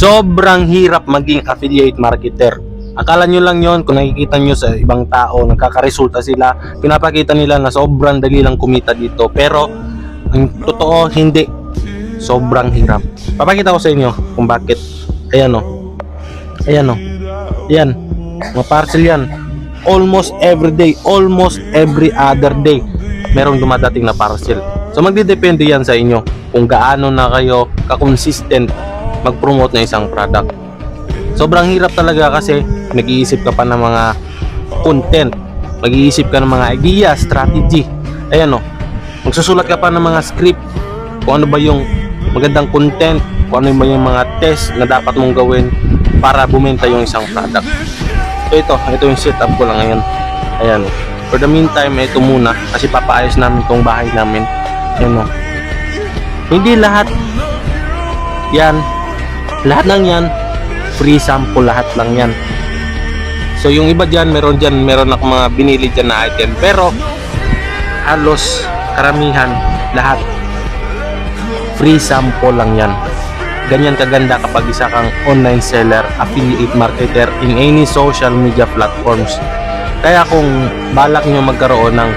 Sobrang hirap maging affiliate marketer. Akala nyo lang yon kung nakikita nyo sa ibang tao, nagkakaresulta sila, pinapakita nila na sobrang dali lang kumita dito. Pero, ang totoo, hindi. Sobrang hirap. Papakita ko sa inyo kung bakit. Ayan o. Ayan o. Ayan. Mga parcel yan. Almost every day, almost every other day, merong dumadating na parcel. So, magdidepende yan sa inyo kung gaano na kayo ka-consistent mag-promote na isang product. Sobrang hirap talaga kasi nag-iisip ka pa ng mga content, mag-iisip ka ng mga idea, strategy. Ayan o, magsusulat ka pa ng mga script kung ano ba yung magandang content, kung ano ba yung mga test na dapat mong gawin para bumenta yung isang product. So ito yung setup ko lang ngayon. Ayan o, for the meantime, ito muna kasi papaayos namin tong bahay namin. Ayan o, hindi lahat yan, lahat ng yan free sample, lahat lang yan. So yung iba dyan, meron ako mga binili dyan na item, pero halos karamihan, lahat free sample lang yan. Ganyan kaganda kapag isa kang online seller, affiliate marketer in any social media platforms. Kaya kung balak nyo magkaroon ng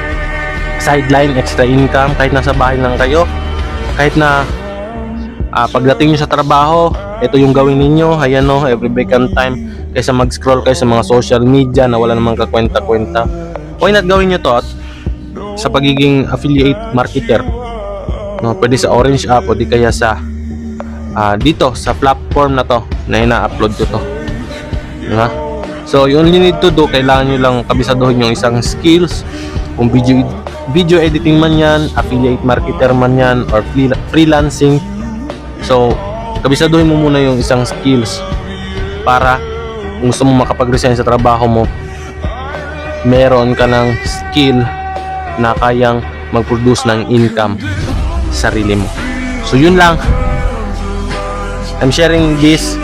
sideline, extra income, kahit nasa bahay lang kayo, kahit na pagdating nyo sa trabaho, ito yung gawin ninyo. Ayan o, every vacant time, kaysa mag-scroll kayo sa mga social media na wala namang kakwenta-kwenta, why not gawin nyo to at sa pagiging affiliate marketer, no? Pwede sa Orange App o di kaya sa dito sa platform na to na ina-upload ko to, diba? So you only need to do, kailangan nyo lang kabisaduhin yung isang skills, kung video editing man yan, affiliate marketer man yan, or freelancing. So kabisaduhin mo muna yung isang skills para kung gusto mo makapag-resign sa trabaho mo, meron ka ng skill na kayang mag-produce ng income sa sarili mo. So yun lang, I'm sharing this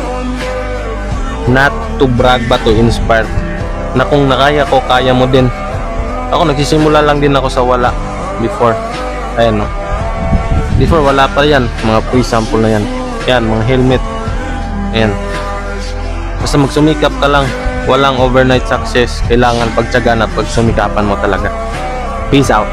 not to brag but to inspire, na kung nakaya ko, kaya mo din. Ako nagsisimula lang din ako sa wala before. Ayan o, before wala pa yan, mga free sample na yan. Yan, mga helmet. Ayan. Basta magsumikap ka lang. Walang overnight success. Kailangan pagtiyagaan at pagsumikapan mo talaga. Peace out.